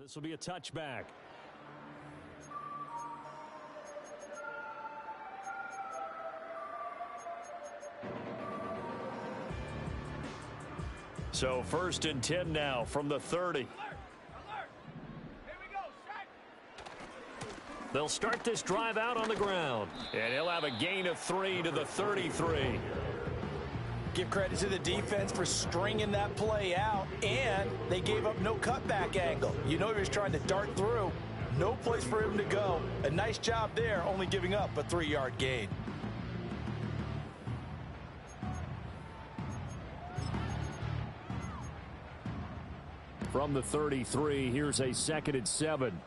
This will be a touchback. So 1st and 10 now from the 30. Alert! Here we go, strike! They'll start this drive out on the ground. And he'll have a gain of 3 to the 33. Give credit to the defense for stringing that play out, and they gave up no cutback angle. You know he was trying to dart through. No place for him to go. A nice job there, only giving up a 3-yard gain. From the 33, here's a 2nd and 7.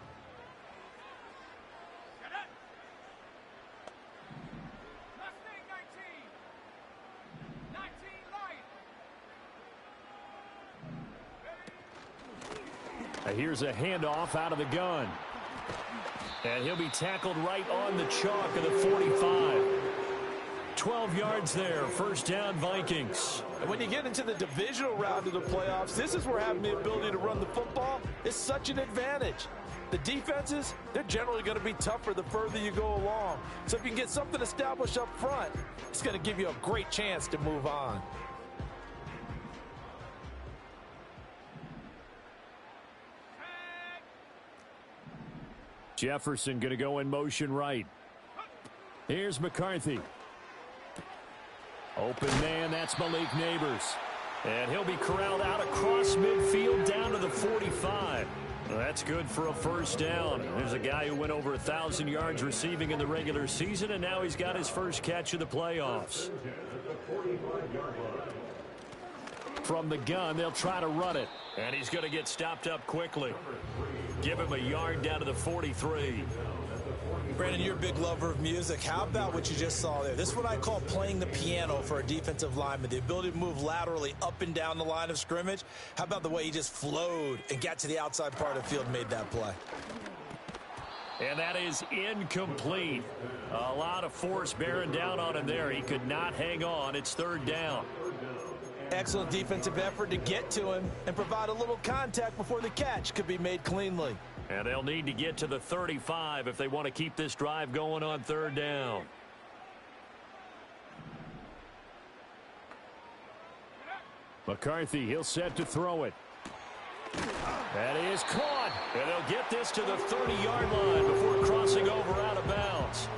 Here's a handoff out of the gun. And he'll be tackled right on the chalk of the 45. 12 yards there, 1st down Vikings. And when you get into the divisional round of the playoffs, this is where having the ability to run the football is such an advantage. The defenses, they're generally going to be tougher the further you go along. So if you can get something established up front, it's going to give you a great chance to move on. Jefferson going to go in motion right. Here's McCarthy. Open man, that's Malik Neighbors. And he'll be corralled out across midfield down to the 45. That's good for a 1st down. There's a guy who went over 1,000 yards receiving in the regular season, and now he's got his first catch of the playoffs. From the gun, they'll try to run it. And he's going to get stopped up quickly. Give him a yard down to the 43. Brandon, you're a big lover of music. How about what you just saw there? This is what I call playing the piano for a defensive lineman. The ability to move laterally up and down the line of scrimmage. How about the way he just flowed and got to the outside part of the field and made that play? And that is incomplete. A lot of force bearing down on him there. He could not hang on. It's 3rd down. Excellent defensive effort to get to him and provide a little contact before the catch could be made cleanly. And they'll need to get to the 35 if they want to keep this drive going on 3rd down. McCarthy, he'll set to throw it. That is caught. And they'll get this to the 30-yard line before crossing over out of bounds.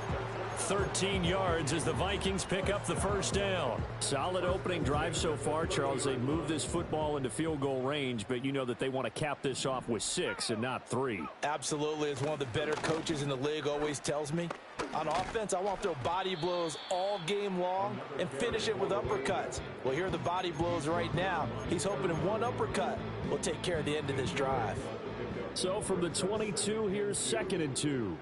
13 yards as the Vikings pick up the 1st down. Solid opening drive so far, Charles. They moved this football into field goal range, but you know that they want to cap this off with 6 and not 3. Absolutely. As one of the better coaches in the league always tells me, on offense, I want to throw body blows all game long and finish it with uppercuts. Well, here are the body blows right now. He's hoping in one uppercut will take care of the end of this drive. So from the 22, here's 2nd and 2.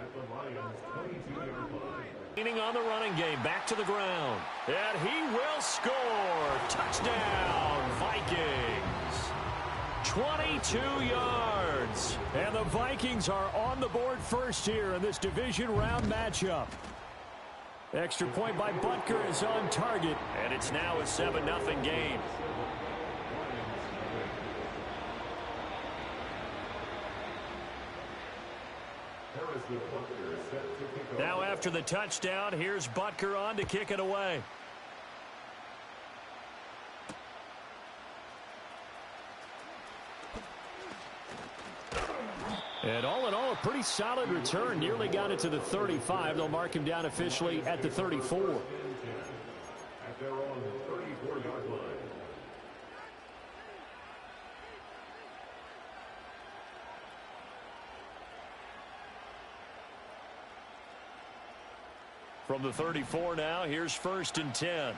On the running game, back to the ground. And he will score. Touchdown, Vikings. 22 yards. And the Vikings are on the board first here in this division round matchup. Extra point by Butker is on target. And it's now a 7-0 game. Now after the touchdown, here's Butker on to kick it away. And all in all, a pretty solid return. Nearly got it to the 35. They'll mark him down officially at the 34. From the 34 now, here's 1st and 10.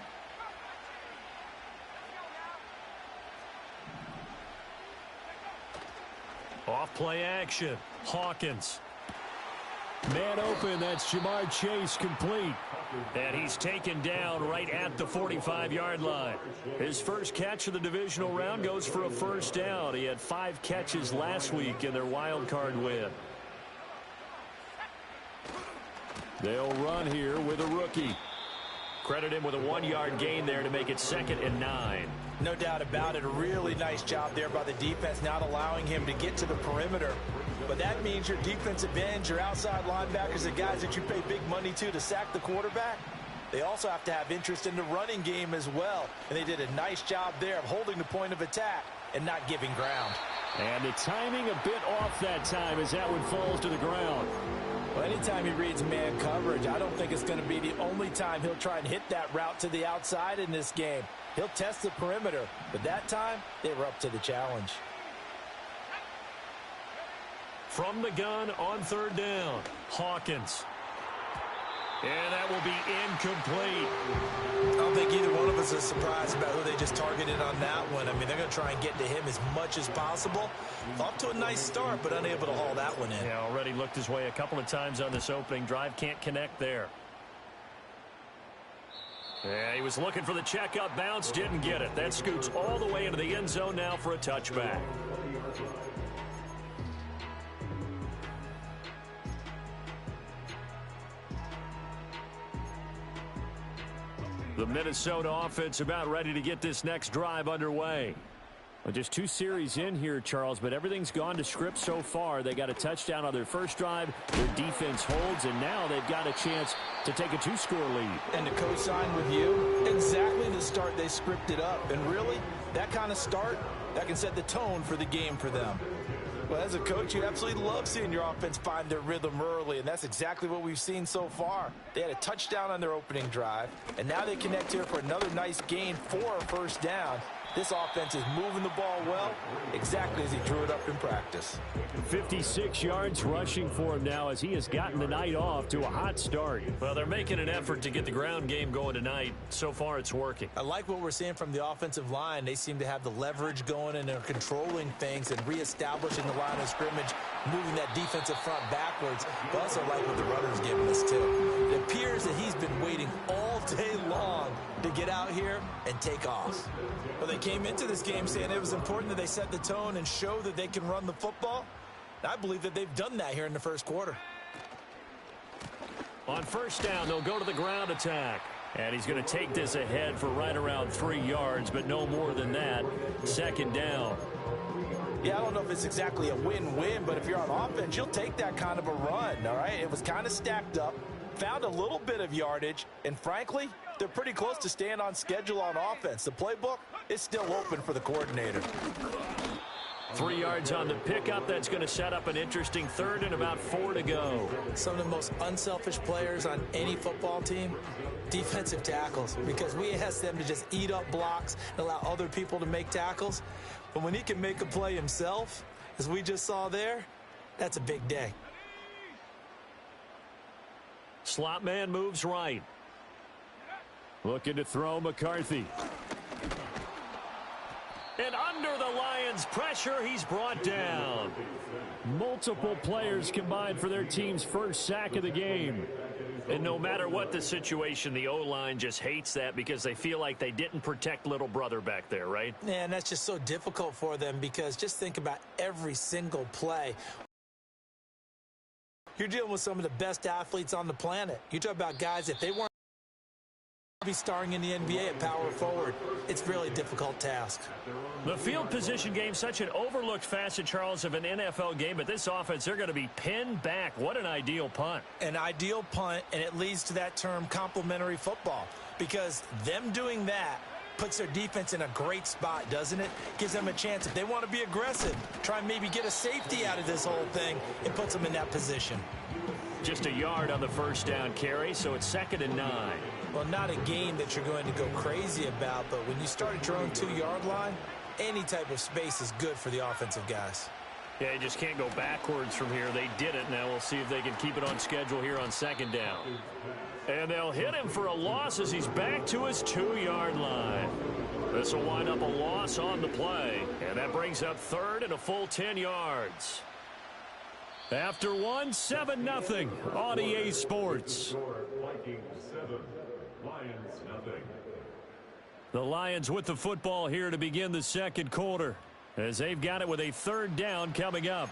Off play action. Hawkins. Man open, that's Jamar Chase complete. And he's taken down right at the 45-yard line. His first catch of the divisional round goes for a 1st down. He had 5 catches last week in their wild card win. They'll run here with a rookie. Credit him with a 1-yard gain there to make it 2nd and 9. No doubt about it. A really nice job there by the defense, not allowing him to get to the perimeter. but that means your defensive ends, your outside linebackers, the guys that you pay big money to sack the quarterback, they also have to have interest in the running game as well. And they did a nice job there of holding the point of attack and not giving ground. And the timing a bit off that time as that one falls to the ground. Well, anytime he reads man coverage, I don't think it's going to be the only time he'll try and hit that route to the outside in this game. He'll test the perimeter, but that time, they were up to the challenge. From the gun on third down, Hawkins. And that will be incomplete. I don't think either one of us is surprised about who they just targeted on that one. I mean, they're going to try and get to him as much as possible. Off to a nice start, but unable to haul that one in. Yeah, already looked his way a couple of times on this opening drive. Can't connect there. Yeah, he was looking for the checkup bounce, didn't get it. That scoots all the way into the end zone now for a touchback. The Minnesota offense about ready to get this next drive underway. Well, just 2 series in here, Charles, but everything's gone to script so far. They got a touchdown on their first drive. Their defense holds, and now they've got a chance to take a 2-score lead. And to co-sign with you, exactly the start they scripted up. And really, that kind of start, that can set the tone for the game for them. Well, as a coach, you absolutely love seeing your offense find their rhythm early, and that's exactly what we've seen so far. They had a touchdown on their opening drive, and now they connect here for another nice gain for a first down. This offense is moving the ball well, exactly as he drew it up in practice. 56 yards rushing for him now as he has gotten the night off to a hot start. Well, they're making an effort to get the ground game going tonight. So far, it's working. I like what we're seeing from the offensive line. They seem to have the leverage going, and they're controlling things and reestablishing the line of scrimmage, moving that defensive front backwards. But also like what the runner's giving us, too. It appears that he's been waiting all day long to get out here and take off. Well, they came into this game saying it was important that they set the tone and show that they can run the football. I believe that they've done that here in the first quarter. On first down, they'll go to the ground attack. And he's going to take this ahead for right around 3 yards, but no more than that. Second down. Yeah, I don't know if it's exactly a win-win, but if you're on offense, you'll take that kind of a run, all right? It was kind of stacked up, found a little bit of yardage, and frankly, they're pretty close to staying on schedule on offense. The playbook is still open for the coordinator. 3 yards on the pickup. That's going to set up an interesting third and about 4 to go. Some of the most unselfish players on any football team, defensive tackles, because we ask them to just eat up blocks and allow other people to make tackles. But when he can make a play himself, as we just saw there, that's a big day. Slot man moves right. Looking to throw McCarthy. And under the Lions' pressure, he's brought down. Multiple players combined for their team's first sack of the game. And no matter what the situation, the O-line just hates that because they feel like they didn't protect little brother back there, right? Yeah, and that's just so difficult for them because just think about every single play. You're dealing with some of the best athletes on the planet. You talk about guys, if they weren't be starring in the NBA at power forward, it's a really difficult task. The field position game, such an overlooked facet, Charles, of an NFL game, but this offense, they're going to be pinned back. What an ideal punt. An ideal punt, and it leads to that term complementary football, because them doing that puts their defense in a great spot, doesn't it? Gives them a chance, if they want to be aggressive, try and maybe get a safety out of this whole thing, and puts them in that position. Just a yard on the first down carry, so it's 2nd and 9. Well, not a game that you're going to go crazy about, but when you start at your own 2-yard line, any type of space is good for the offensive guys. Yeah, you just can't go backwards from here. They did it. Now we'll see if they can keep it on schedule here on 2nd down. And they'll hit him for a loss as he's back to his 2-yard line. This will wind up a loss on the play, and that brings up 3rd and a full 10 yards. After 1, 7-0 on EA Sports. The Lions with the football here to begin the second quarter, as they've got it with a 3rd down coming up.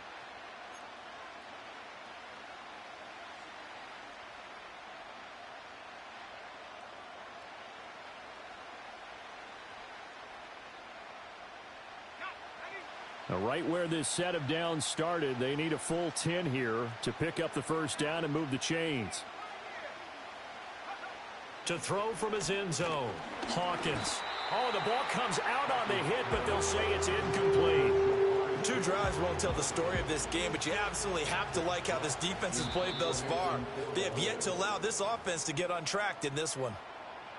Now, right where this set of downs started, they need a full 10 here to pick up the first down and move the chains. To throw from his end zone, Hawkins. Oh, the ball comes out on the hit, but they'll say it's incomplete. 2 drives won't tell the story of this game, but you absolutely have to like how this defense has played thus far. They have yet to allow this offense to get untracked in this one.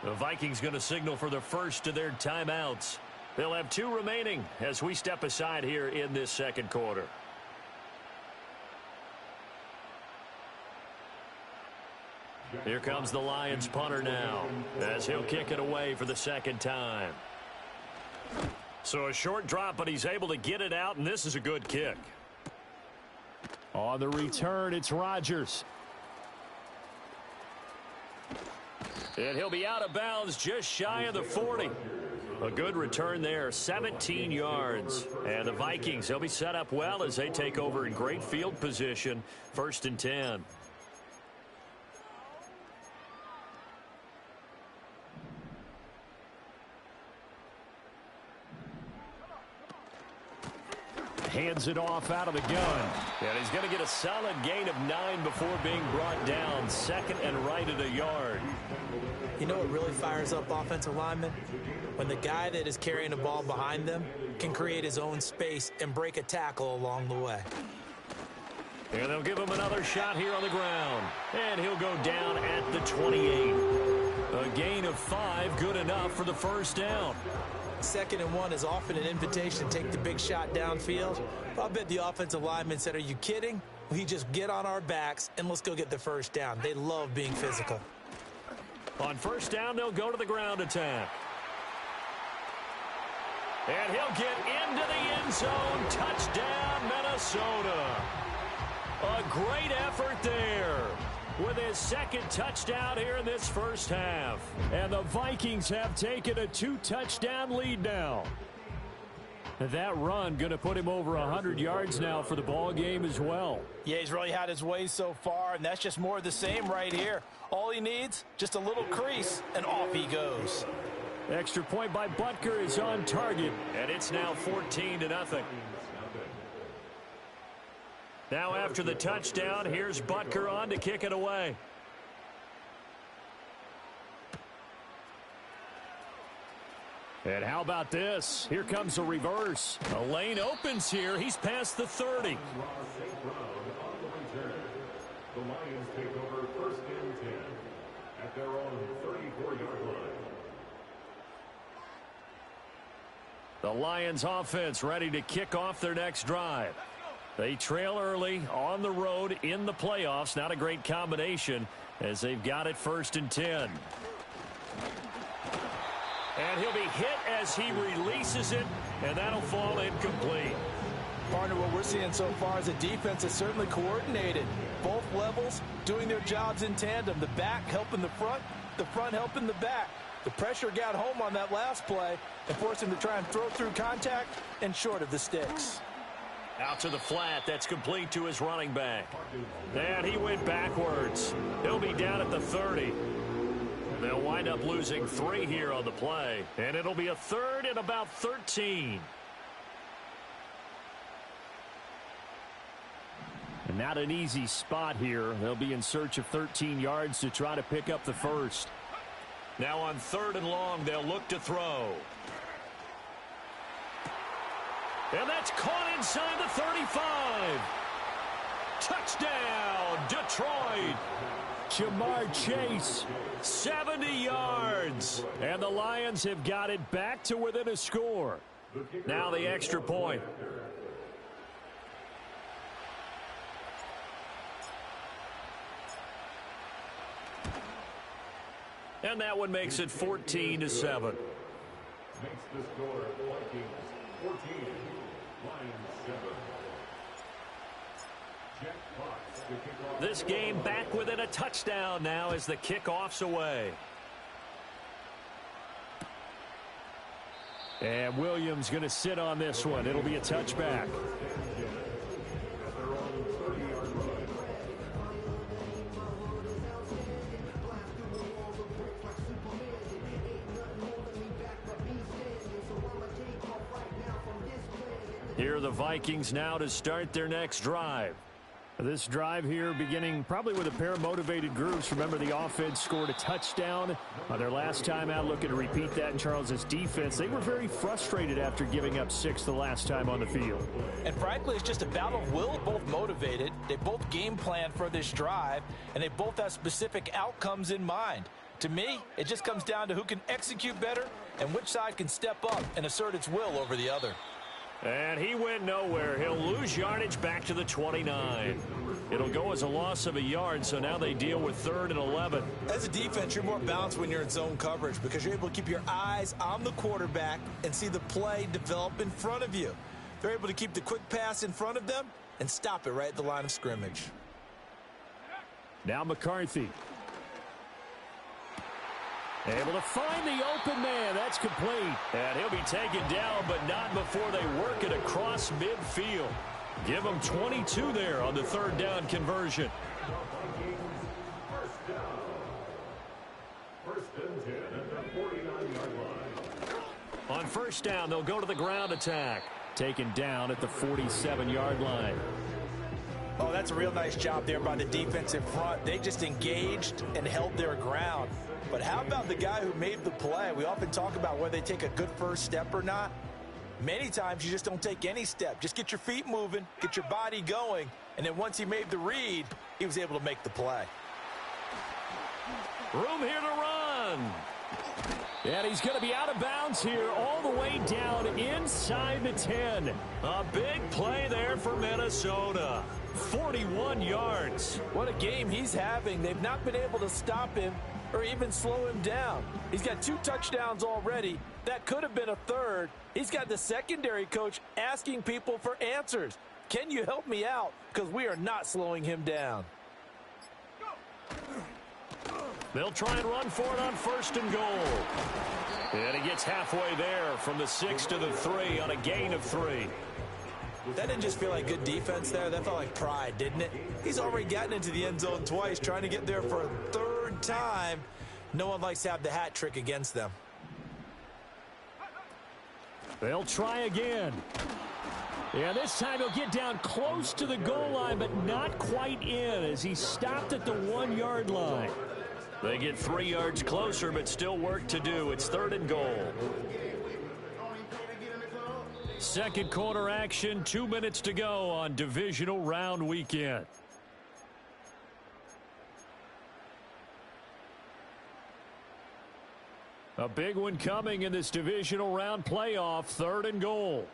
The Vikings going to signal for the first of their timeouts. They'll have 2 remaining as we step aside here in this second quarter. Here comes the Lions punter now as he'll kick it away for the second time. So a short drop, but he's able to get it out, and this is a good kick. On the return, it's Rodgers. And he'll be out of bounds just shy of the 40. A good return there, 17 yards. And the Vikings, they'll be set up well as they take over in great field position, 1st and 10. Hands it off out of the gun. And he's going to get a solid gain of 9 before being brought down. 2nd and right at a yard. You know what really fires up offensive linemen? When the guy that is carrying the ball behind them can create his own space and break a tackle along the way. And they'll give him another shot here on the ground. And he'll go down at the 28. A gain of 5, good enough for the first down. 2nd and 1 is often an invitation to take the big shot downfield. I bet the offensive lineman said, "Are you kidding? We just get on our backs and let's go get the first down." They love being physical. On first down, they'll go to the ground attack. And he'll get into the end zone. Touchdown, Minnesota. A great effort there with his 2nd touchdown here in this first half. And the Vikings have taken a 2-touchdown lead now. And that run going to put him over 100 yards now for the ball game as well. Yeah, he's really had his way so far, and that's just more of the same right here. All he needs, just a little crease, and off he goes. Extra point by Butker is on target, and it's now 14-0. Now after the touchdown, here's Butker on to kick it away. And how about this? Here comes a reverse. A lane opens here. He's past the 30. The Lions take over 1st and 10 at their own 34-yard line. The Lions offense ready to kick off their next drive. They trail early on the road in the playoffs. Not a great combination as they've got it 1st and 10. And he'll be hit as he releases it, and that'll fall incomplete. Partner, what we're seeing so far is a defense that's certainly coordinated. Both levels doing their jobs in tandem. The back helping the front helping the back. The pressure got home on that last play and forced him to try and throw through contact and short of the sticks. Out to the flat. That's complete to his running back. And he went backwards. He'll be down at the 30. They'll wind up losing 3 here on the play. And it'll be a 3rd and about 13. And not an easy spot here. They'll be in search of 13 yards to try to pick up the first. Now on 3rd and long, they'll look to throw. And that's caught inside the 35. Touchdown, Detroit. Jamar Chase, 70 yards. And the Lions have got it back to within a score. Now the extra point. And that one makes it 14-7. Makes the score Vikings 14, Lions 7. Jack Fox to kick off. This game back within a touchdown now as the kickoff's away. And Williams going to sit on this one. It'll be a touchback. Here are the Vikings now to start their next drive. This drive here beginning probably with a pair of motivated groups. Remember, the offense scored a touchdown their last time out, looking to repeat that in Charles's defense. They were very frustrated after giving up 6 the last time on the field. And frankly, it's just a battle of will, both motivated. They both game plan for this drive, and they both have specific outcomes in mind. To me, it just comes down to who can execute better and which side can step up and assert its will over the other. And he went nowhere. He'll lose yardage back to the 29. It'll go as a loss of a yard, so now they deal with 3rd and 11. As a defense, you're more balanced when you're in zone coverage because you're able to keep your eyes on the quarterback and see the play develop in front of you. They're able to keep the quick pass in front of them and stop it right at the line of scrimmage. Now McCarthy. Able to find the open man. That's complete. And he'll be taken down, but not before they work it across midfield. Give him 22 there on the 3rd down conversion. First and 10 at the 49-yard line. On 1st down, they'll go to the ground attack. Taken down at the 47-yard line. Oh, that's a real nice job there by the defensive front. They just engaged and held their ground. But how about the guy who made the play? We often talk about whether they take a good first step or not. Many times you just don't take any step. Just get your feet moving, get your body going, and then once he made the read, he was able to make the play. Room here to run. And he's going to be out of bounds here all the way down inside the 10. A big play there for Minnesota. 41 yards. What a game he's having. They've not been able to stop him or even slow him down. He's got 2 touchdowns already. That could have been a 3rd. He's got the secondary coach asking people for answers. Can you help me out? Because we are not slowing him down. They'll try and run for it on 1st and goal. And he gets halfway there from the 6 to the 3 on a gain of 3. That didn't just feel like good defense there. That felt like pride, didn't it? He's already gotten into the end zone twice, trying to get there for a 3rd time. No one likes to have the hat trick against them. They'll try again. Yeah, this time he'll get down close to the goal line, but not quite in as he stopped at the 1-yard line. They get 3 yards closer, but still work to do. It's 3rd and goal. 2nd quarter action, 2 minutes to go on divisional round weekend. A big one coming in this divisional round playoff, 3rd and goal.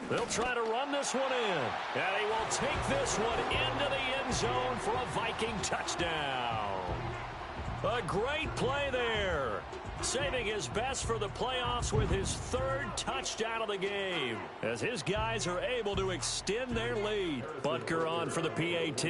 They'll try to run this one in. And he will take this one into the end zone for a Viking touchdown. A great play there. Saving his best for the playoffs with his 3rd touchdown of the game. As his guys are able to extend their lead. Butker on for the PAT.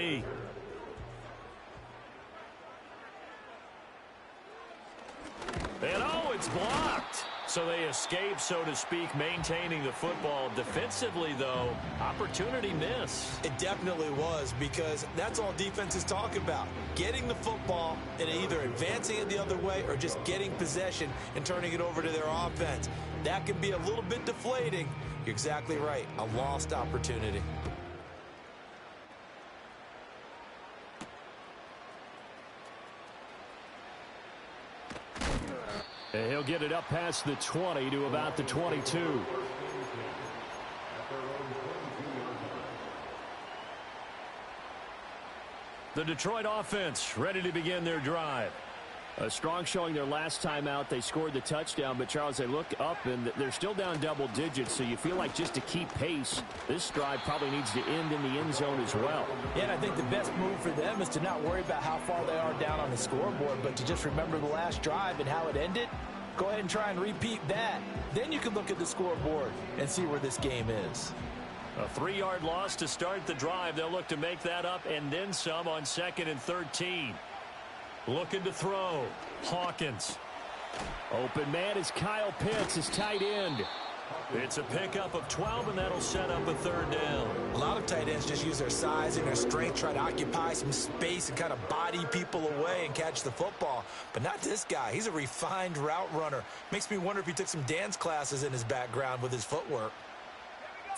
And oh, it's blocked. So they escape, so to speak, maintaining the football. Defensively, though, opportunity miss. It definitely was, because that's all defenses talk about. Getting the football and either advancing it the other way or just getting possession and turning it over to their offense. That can be a little bit deflating. You're exactly right. A lost opportunity. And he'll get it up past the 20 to about the 22. The Detroit offense ready to begin their drive. A strong showing their last time out. They scored the touchdown, but Charles, they look up and they're still down double digits, so you feel like just to keep pace, this drive probably needs to end in the end zone as well. Yeah, and I think the best move for them is to not worry about how far they are down on the scoreboard, but to just remember the last drive and how it ended. Go ahead and try and repeat that. Then you can look at the scoreboard and see where this game is. A 3-yard loss to start the drive. They'll look to make that up and then some on 2nd and 13. Looking to throw. Hawkins. Open man is Kyle Pitts, his tight end. It's a pickup of 12, and that'll set up a third down. A lot of tight ends just use their size and their strength, try to occupy some space and kind of body people away and catch the football. But not this guy. He's a refined route runner. Makes me wonder if he took some dance classes in his background with his footwork.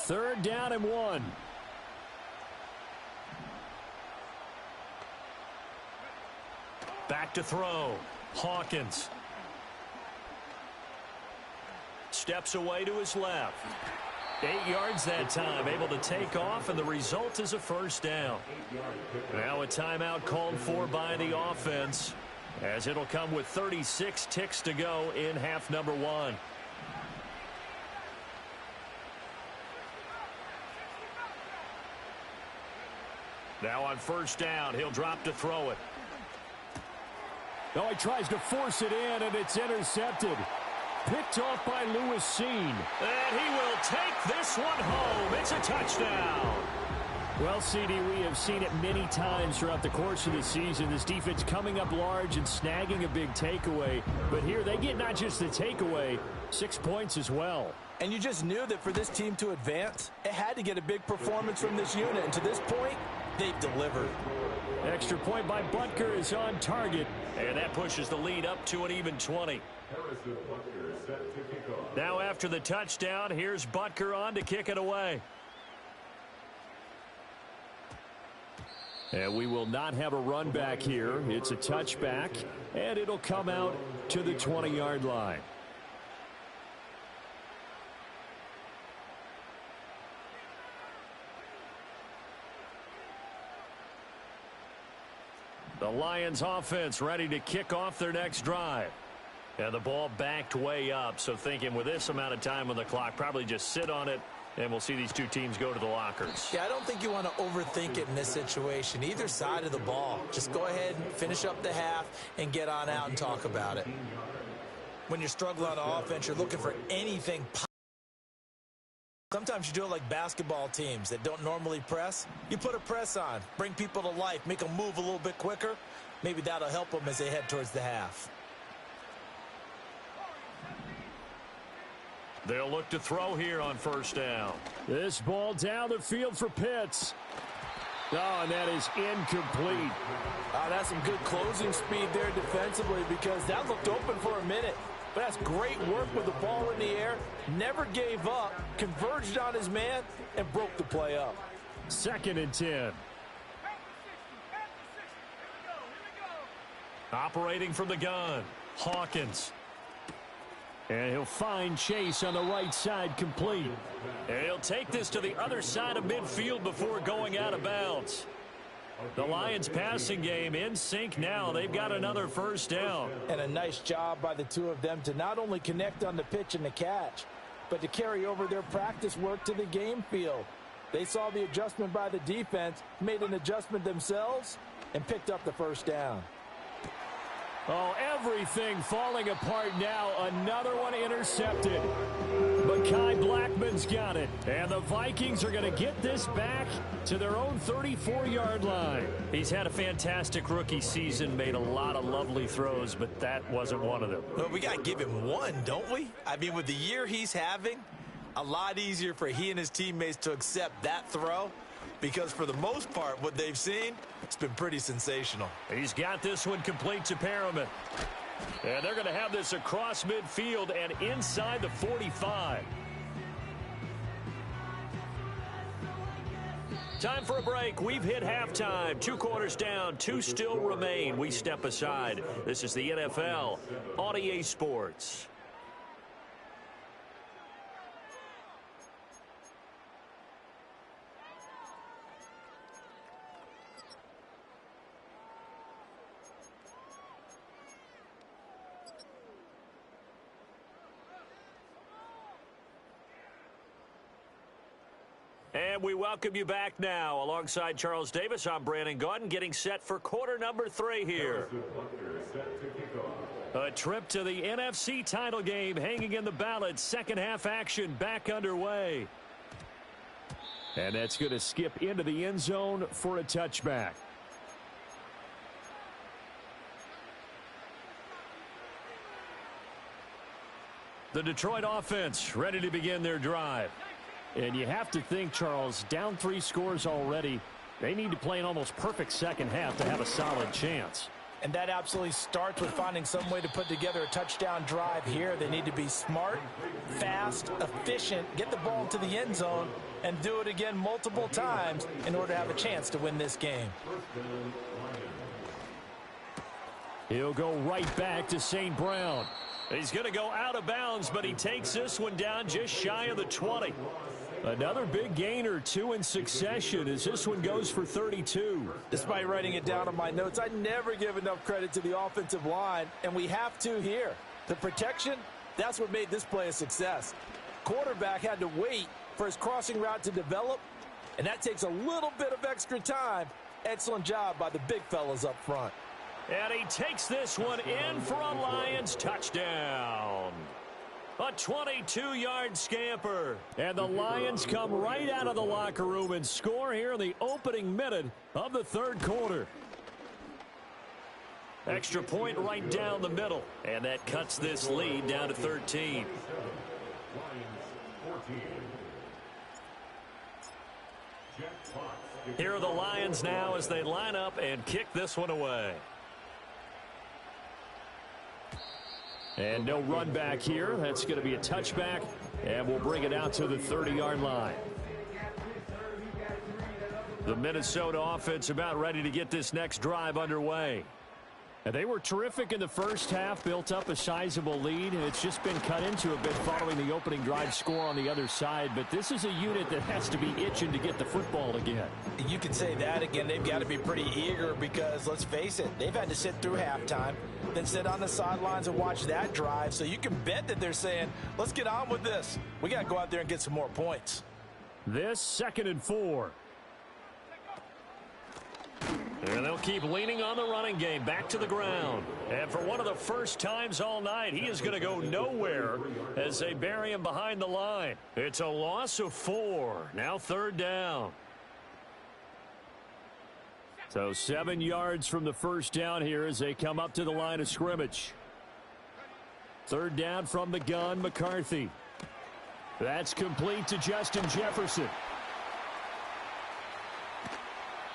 Third down and 1. Back to throw. Hawkins. Steps away to his left. 8 yards that time, able to take off, and the result is a first down. Now a timeout called for by the offense, as it'll come with 36 ticks to go in half number 1. Now on first down, he'll drop to throw it. Oh, he tries to force it in, and it's intercepted. Picked off by Lewis Seen. And he will take this one home. It's a touchdown. Well, CD, we have seen it many times throughout the course of the season. This defense coming up large and snagging a big takeaway. But here they get not just the takeaway, 6 points as well. And you just knew that for this team to advance, it had to get a big performance from this unit. And to this point, they've delivered. Extra point by Butker is on target. And that pushes the lead up to an even 20. Now after the touchdown, here's Butker on to kick it away. And we will not have a run back here. It's a touchback, and it'll come out to the 20-yard line. The Lions offense ready to kick off their next drive. And the ball backed way up, so thinking with this amount of time on the clock, probably just sit on it, and we'll see these two teams go to the lockers. Yeah, I don't think you want to overthink it in this situation. Either side of the ball. Just go ahead and finish up the half and get on out and talk about it. When you're struggling on offense, you're looking for anything. Sometimes you do it like basketball teams that don't normally press. You put a press on, bring people to life, make them move a little bit quicker. Maybe that'll help them as they head towards the half. They'll look to throw here on first down. This ball down the field for Pitts. Oh, and that is incomplete. That's some good closing speed there defensively, because that looked open for a minute. But that's great work with the ball in the air. Never gave up, converged on his man, and broke the play up. 2nd and 10. Operating from the gun, Hawkins. And he'll find Chase on the right side, complete. And he'll take this to the other side of midfield before going out of bounds. The Lions passing game in sync now. They've got another first down. And a nice job by the two of them to not only connect on the pitch and the catch, but to carry over their practice work to the game field. They saw the adjustment by the defense, made an adjustment themselves, and picked up the first down. Oh, everything falling apart now. Another one intercepted. Mekhi Blackman's got it. And the Vikings are going to get this back to their own 34-yard line. He's had a fantastic rookie season, made a lot of lovely throws, but that wasn't one of them. Well, we got to give him one, don't we? I mean, with the year he's having, a lot easier for he and his teammates to accept that throw, because for the most part, what they've seen, it's been pretty sensational. He's got this one complete to Perriman. And they're going to have this across midfield and inside the 45. Time for a break. We've hit halftime. 2 quarters down, 2 still remain. We step aside. This is the NFL on EA Sports. And we welcome you back now. Alongside Charles Davis, I'm Brandon Gaudin, getting set for quarter number 3 here. A trip to the NFC title game hanging in the balance. Second half action back underway. And that's going to skip into the end zone for a touchback. The Detroit offense ready to begin their drive. And you have to think, Charles, down 3 scores already. They need to play an almost perfect second half to have a solid chance. And that absolutely starts with finding some way to put together a touchdown drive here. They need to be smart, fast, efficient, get the ball into the end zone, and do it again multiple times in order to have a chance to win this game. He'll go right back to St. Brown. He's going to go out of bounds, but he takes this one down just shy of the 20. Another big gain or 2 in succession as this one goes for 32. Despite writing it down on my notes, I never give enough credit to the offensive line, and we have to here. The protection, that's what made this play a success. Quarterback had to wait for his crossing route to develop, and that takes a little bit of extra time. Excellent job by the big fellas up front. And he takes this one in for a Lions touchdown. A 22-yard scamper. And the Lions come right out of the locker room and score here in the opening minute of the 3rd quarter. Extra point right down the middle. And that cuts this lead down to 13. Here are the Lions now as they line up and kick this one away. And no run back here. That's going to be a touchback, and we'll bring it out to the 30-yard line. The Minnesota offense about ready to get this next drive underway. And they were terrific in the first half, built up a sizable lead, and it's just been cut into a bit following the opening drive score on the other side. But this is a unit that has to be itching to get the football again. You could say that again. They've got to be pretty eager because, let's face it, they've had to sit through halftime, then sit on the sidelines and watch that drive. So you can bet that they're saying, let's get on with this. We got to go out there and get some more points. This 2nd and 4. And they'll keep leaning on the running game back to the ground. And for one of the first times all night, he is going to go nowhere as they bury him behind the line. It's a loss of 4. Now 3rd down. So 7 yards from the first down here as they come up to the line of scrimmage. 3rd down from the gun, McCarthy. That's complete to Justin Jefferson.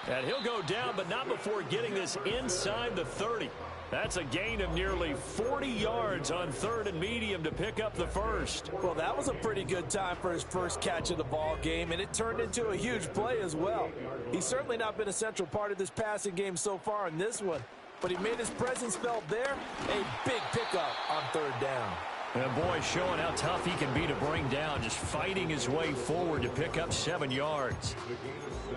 And he'll go down, but not before getting this inside the 30. That's a gain of nearly 40 yards on 3rd and medium to pick up the first. Well, that was a pretty good time for his first catch of the ball game, and it turned into a huge play as well. He's certainly not been a central part of this passing game so far in this one, but he made his presence felt there. A big pickup on 3rd down. And boy, showing how tough he can be to bring down, just fighting his way forward to pick up 7 yards.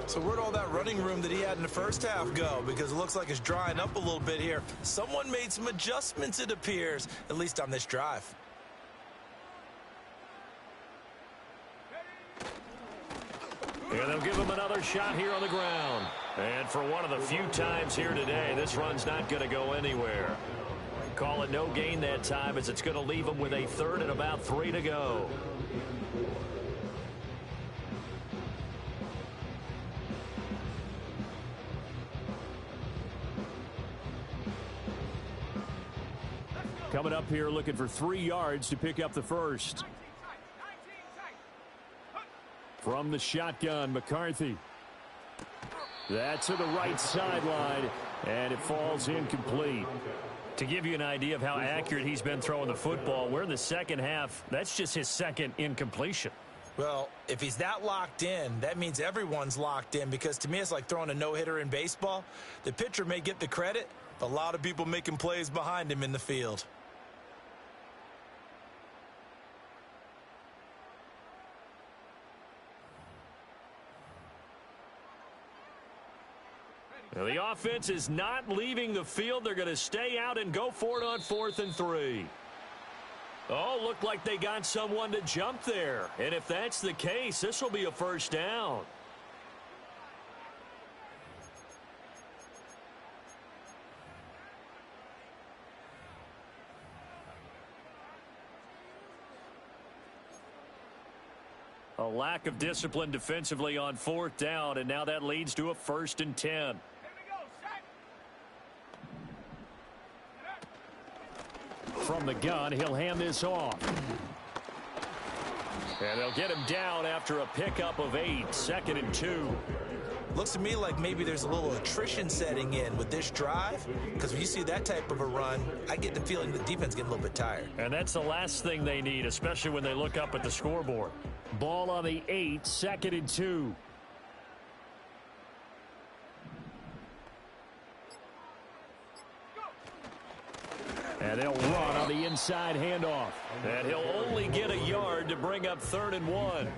So where'd all that running room that he had in the first half go? Because it looks like it's drying up a little bit here. Someone made some adjustments, it appears, at least on this drive. And they'll give him another shot here on the ground. And for one of the few times here today, this run's not going to go anywhere. Call it no gain that time as it's going to leave him with a 3rd and about 3 to go. Coming up here looking for 3 yards to pick up the first. From the shotgun, McCarthy. That's to the right sideline, and it falls incomplete. To give you an idea of how accurate he's been throwing the football, we're in the second half. That's just his 2nd incompletion. Well, if he's that locked in, that means everyone's locked in, because to me it's like throwing a no-hitter in baseball. The pitcher may get the credit, but a lot of people making plays behind him in the field. The offense is not leaving the field. They're going to stay out and go for it on 4th and 3. Oh, looked like they got someone to jump there. And if that's the case, this will be a first down. A lack of discipline defensively on 4th down, and now that leads to a 1st and 10. From the gun, he'll hand this off. And they'll get him down after a pickup of 8, 2nd and 2. Looks to me like maybe there's a little attrition setting in with this drive, because when you see that type of a run, I get the feeling the defense getting a little bit tired. And that's the last thing they need, especially when they look up at the scoreboard. Ball on the 8, 2nd and 2. And they'll run on the inside handoff. And he'll only get a yard to bring up 3rd and 1.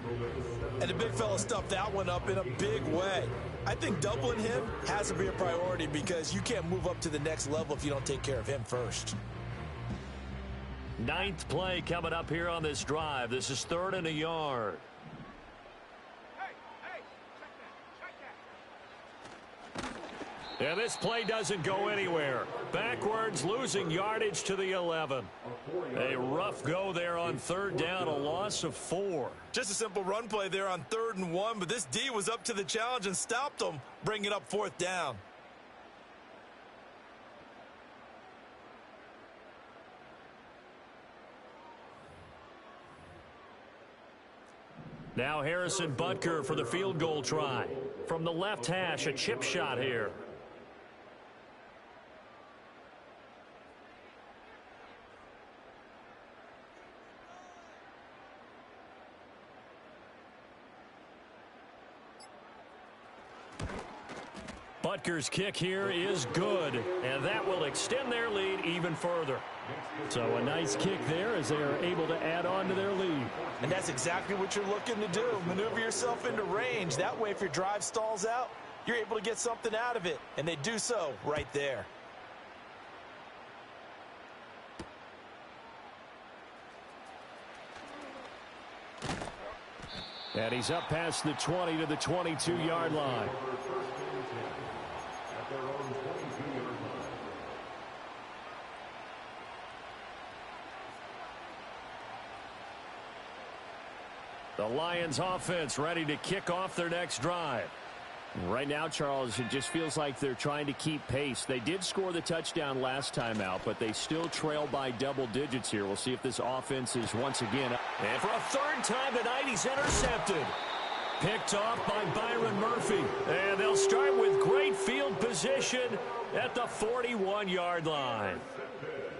And the big fella stuffed that one up in a big way. I think doubling him has to be a priority because you can't move up to the next level if you don't take care of him first. 9th play coming up here on this drive. This is 3rd and a yard. And this play doesn't go anywhere. Backwards, losing yardage to the 11. A rough go there on 3rd down, a loss of 4. Just a simple run play there on 3rd and 1, but this D was up to the challenge and stopped them, bringing up 4th down. Now Harrison Butker for the field goal try. From the left hash, a chip shot here. Butker's kick here is good, and that will extend their lead even further. So a nice kick there as they are able to add on to their lead. And that's exactly what you're looking to do. Maneuver yourself into range. That way, if your drive stalls out, you're able to get something out of it. And they do so right there. And he's up past the 20 to the 22-yard line. The Lions offense ready to kick off their next drive. Right now, Charles, it just feels like they're trying to keep pace. They did score the touchdown last time out, but they still trail by double digits here. We'll see if this offense is once again. And for a 3rd time tonight, he's intercepted. Picked off by Byron Murphy. And they'll start with great field position at the 41-yard line.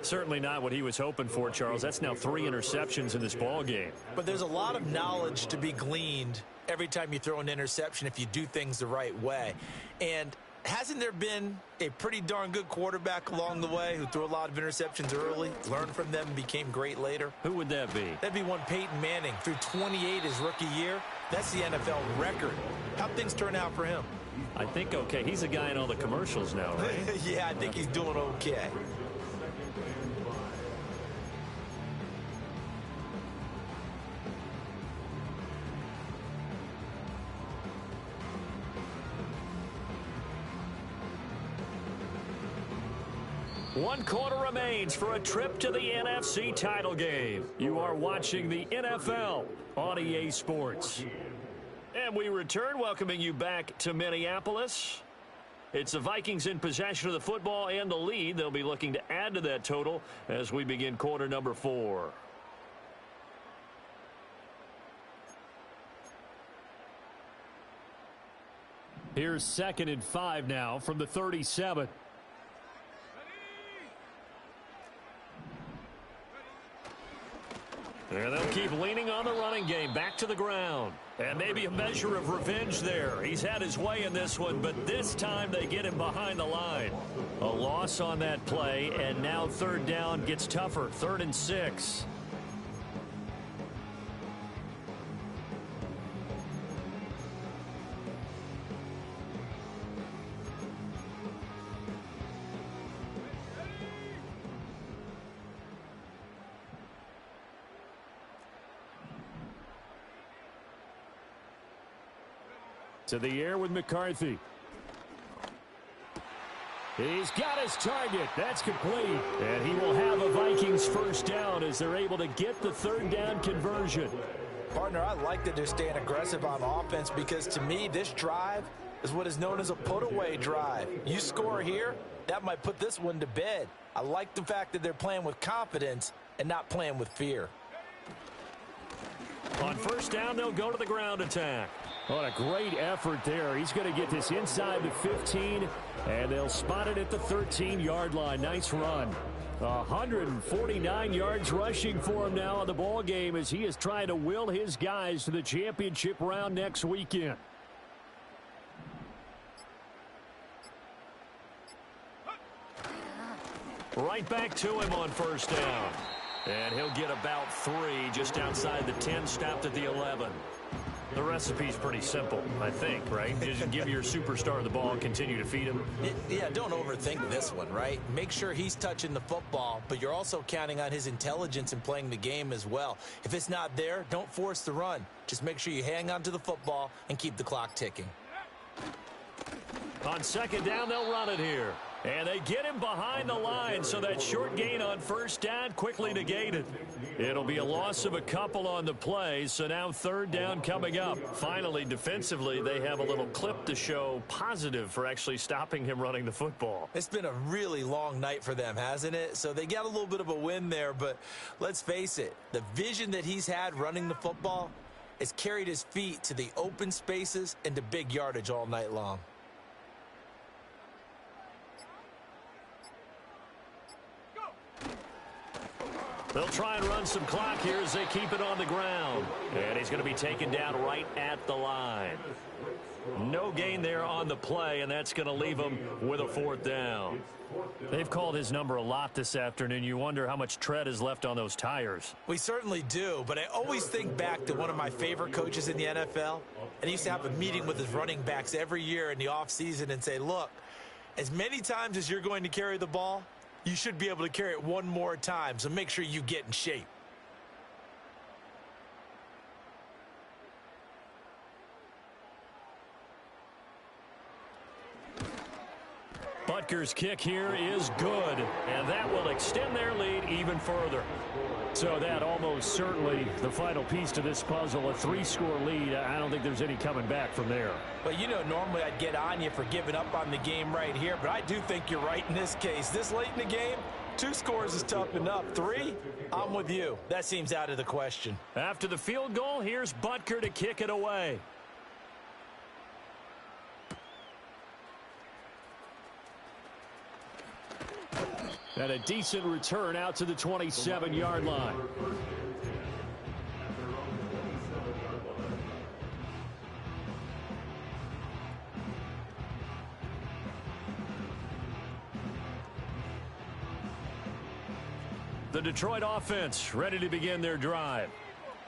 Certainly not what he was hoping for, Charles. That's now 3 interceptions in this ball game. But there's a lot of knowledge to be gleaned every time you throw an interception if you do things the right way. And hasn't there been a pretty darn good quarterback along the way who threw a lot of interceptions early, learned from them, and became great later? Who would that be? That'd be one Peyton Manning. Threw 28 his rookie year. That's the NFL record. How'd things turn out for him? I think okay. He's a guy in all the commercials now, right? Yeah, I think he's doing okay. One quarter remains for a trip to the NFC title game. You are watching the NFL on EA Sports. And we return, welcoming you back to Minneapolis. It's the Vikings in possession of the football and the lead. They'll be looking to add to that total as we begin quarter number 4. Here's 2nd and 5 now from the 37. And they'll keep leaning on the running game, back to the ground. And maybe a measure of revenge there. He's had his way in this one, but this time they get him behind the line. A loss on that play, and now 3rd down gets tougher, 3rd and 6. To the air with McCarthy. He's got his target. That's complete. And he will have a Vikings 1st down as they're able to get the 3rd down conversion. Partner, I like that they're staying aggressive on offense because to me, this drive is what is known as a put-away drive. You score here, that might put this one to bed. I like the fact that they're playing with confidence and not playing with fear. On first down, they'll go to the ground attack. What a great effort there. He's going to get this inside the 15, and they'll spot it at the 13-yard line. Nice run. 149 yards rushing for him now in the ball game as he is trying to will his guys to the championship round next weekend. Right back to him on first down. And he'll get about 3 just outside the 10, stopped at the 11. The recipe's pretty simple, I think, right? Just give your superstar the ball and continue to feed him. Yeah, don't overthink this one, right? Make sure he's touching the football, but you're also counting on his intelligence in playing the game as well. If it's not there, don't force the run. Just make sure you hang on to the football and keep the clock ticking. On second down, they'll run it here. And they get him behind the line, so that short gain on first down quickly negated. It'll be a loss of a couple on the play, so now third down coming up. Finally, defensively, they have a little clip to show positive for actually stopping him running the football. It's been a really long night for them, hasn't it? So they got a little bit of a win there, but let's face it, the vision that he's had running the football has carried his feet to the open spaces and to big yardage all night long. They'll try and run some clock here as they keep it on the ground. And he's going to be taken down right at the line. No gain there on the play, and that's going to leave him with a fourth down. They've called his number a lot this afternoon. You wonder how much tread is left on those tires. We certainly do, but I always think back to one of my favorite coaches in the NFL. And he used to have a meeting with his running backs every year in the offseason and say, look, as many times as you're going to carry the ball, you should be able to carry it one more time, so make sure you get in shape. Butker's kick here is good, and that will extend their lead even further. So that almost certainly the final piece to this puzzle, a 3-score lead. I don't think there's any coming back from there. Well, you know, normally I'd get on you for giving up on the game right here, but I do think you're right in this case. This late in the game, 2 scores is tough enough. 3, I'm with you. That seems out of the question. After the field goal, here's Butker to kick it away. And a decent return out to the 27-yard line. The Detroit offense ready to begin their drive.